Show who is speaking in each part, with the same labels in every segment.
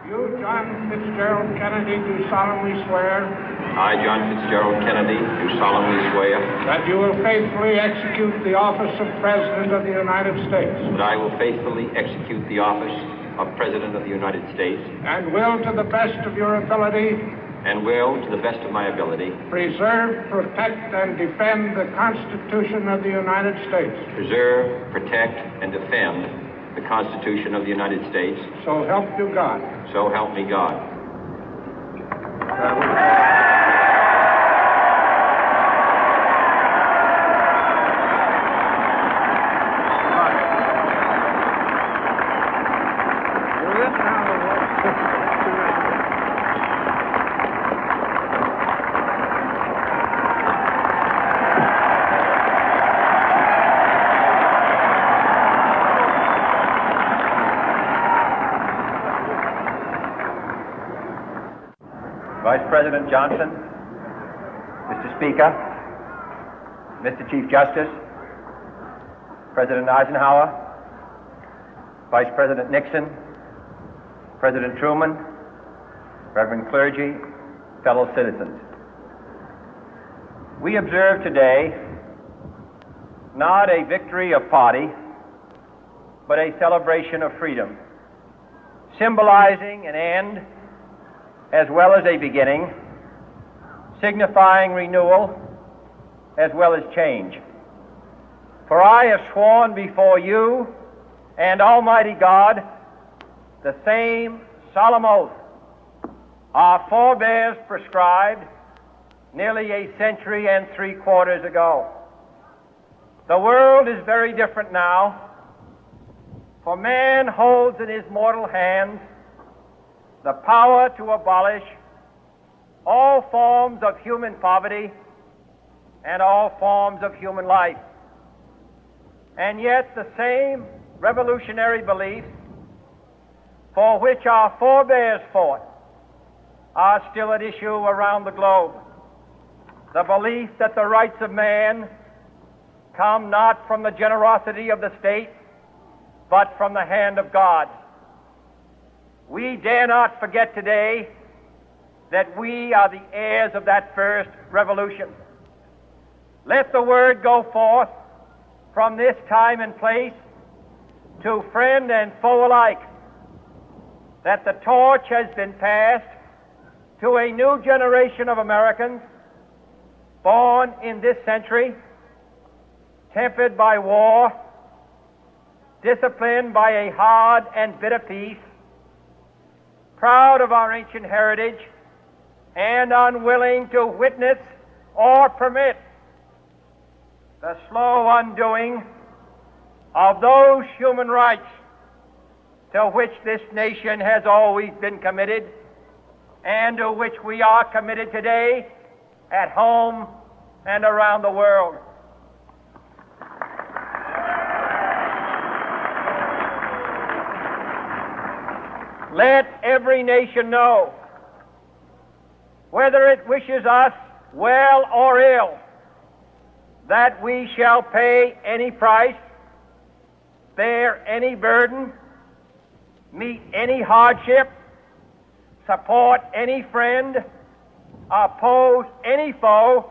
Speaker 1: You, John Fitzgerald Kennedy, do solemnly swear
Speaker 2: I, John Fitzgerald Kennedy, do solemnly swear
Speaker 1: that you will faithfully execute the office of President of the United States
Speaker 2: that I will faithfully execute the office of President of the United States
Speaker 1: and will, to the best of your ability,
Speaker 2: and will, to the best of my ability,
Speaker 1: preserve, protect, and defend the Constitution of the United States.
Speaker 2: preserve, protect, and defend the Constitution of the United States.
Speaker 1: So help you God.
Speaker 2: So help me God.
Speaker 3: Vice President Johnson, Mr. Speaker, Mr. Chief Justice, President Eisenhower, Vice President Nixon, President Truman, Reverend clergy, fellow citizens. We observe today not a victory of party, but a celebration of freedom, symbolizing an end as well as a beginning, signifying renewal as well as change. For I have sworn before you and Almighty God the same solemn oath our forebears prescribed nearly a century and 3/4 ago. The world is very different now, for man holds in his mortal hands the power to abolish all forms of human poverty and all forms of human life. And yet the same revolutionary beliefs for which our forebears fought are still at issue around the globe. The belief that the rights of man come not from the generosity of the state, but from the hand of God. We dare not forget today that we are the heirs of that first revolution. Let the word go forth from this time and place to friend and foe alike that the torch has been passed to a new generation of Americans born in this century, tempered by war, disciplined by a hard and bitter peace, proud of our ancient heritage, and unwilling to witness or permit the slow undoing of those human rights to which this nation has always been committed and to which we are committed today at home and around the world. Let every nation know, whether it wishes us well or ill, that we shall pay any price, bear any burden, meet any hardship, support any friend, oppose any foe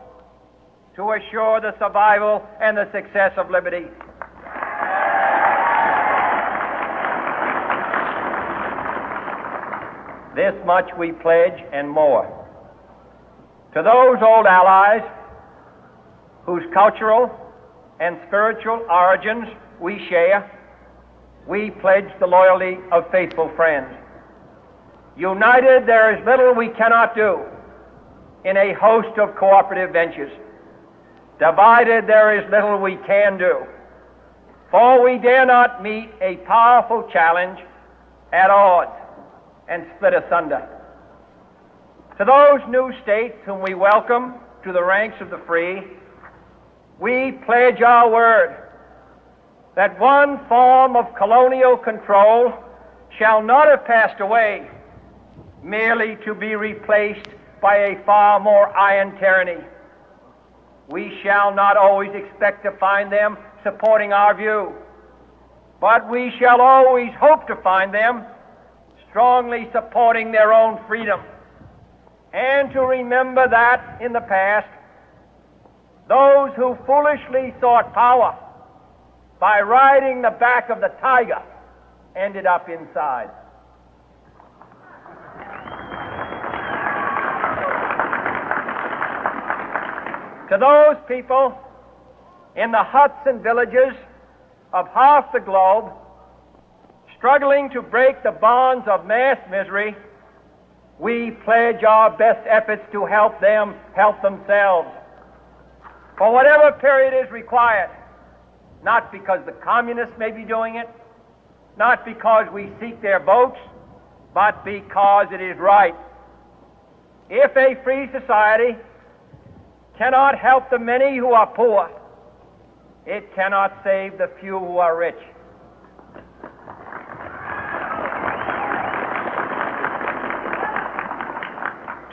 Speaker 3: to assure the survival and the success of liberty. This much we pledge and more. To those old allies whose cultural and spiritual origins we share, we pledge the loyalty of faithful friends. United, there is little we cannot do in a host of cooperative ventures. Divided, there is little we can do, for we dare not meet a powerful challenge at odds and split asunder. To those new states whom we welcome to the ranks of the free, we pledge our word that one form of colonial control shall not have passed away merely to be replaced by a far more iron tyranny. We shall not always expect to find them supporting our view, but we shall always hope to find them strongly supporting their own freedom, and to remember that in the past, those who foolishly sought power by riding the back of the tiger ended up inside. To those people in the huts and villages of half the globe struggling to break the bonds of mass misery, we pledge our best efforts to help them help themselves for whatever period is required, not because the communists may be doing it, not because we seek their votes, but because it is right. If a free society cannot help the many who are poor, it cannot save the few who are rich.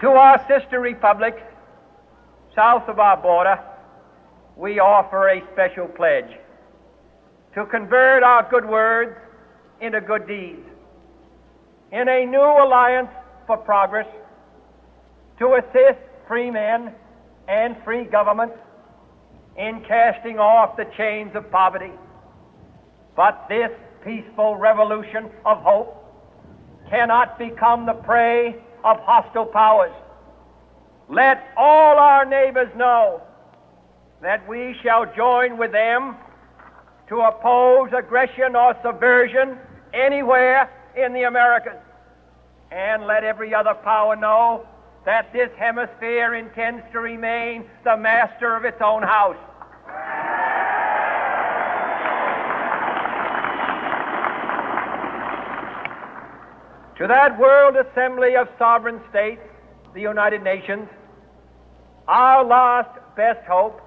Speaker 3: To our sister republics south of our border, we offer a special pledge to convert our good words into good deeds, in a new alliance for progress, to assist free men and free governments in casting off the chains of poverty. But this peaceful revolution of hope cannot become the prey of hostile powers. Let all our neighbors know that we shall join with them to oppose aggression or subversion anywhere in the Americas. And let every other power know that this hemisphere intends to remain the master of its own house. To that World Assembly of Sovereign States, the United Nations, our last best hope,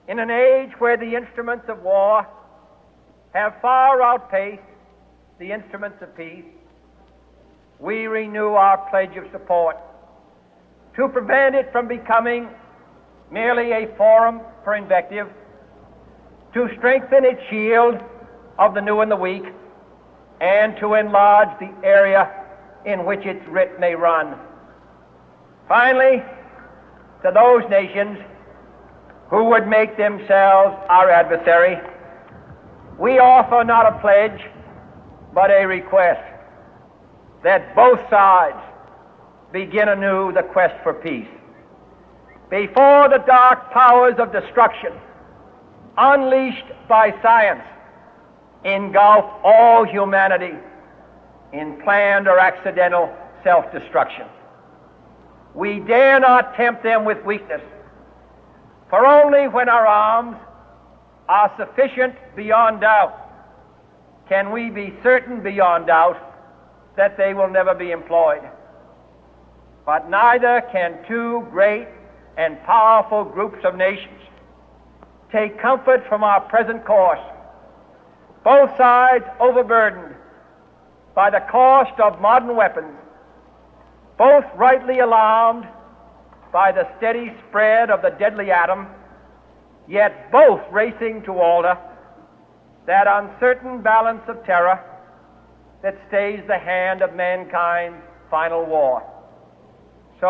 Speaker 3: in an age where the instruments of war have far outpaced the instruments of peace, we renew our pledge of support to prevent it from becoming merely a forum for invective, to strengthen its shield of the new and the weak, and to enlarge the area in which its writ may run. Finally, to those nations who would make themselves our adversary, we offer not a pledge, but a request that both sides begin anew the quest for peace. Before the dark powers of destruction, unleashed by science, engulf all humanity in planned or accidental self-destruction, we dare not tempt them with weakness, for only when our arms are sufficient beyond doubt can we be certain beyond doubt that they will never be employed. But neither can two great and powerful groups of nations take comfort from our present course, both sides overburdened by the cost of modern weapons, both rightly alarmed by the steady spread of the deadly atom, yet both racing to alter that uncertain balance of terror that stays the hand of mankind's final war.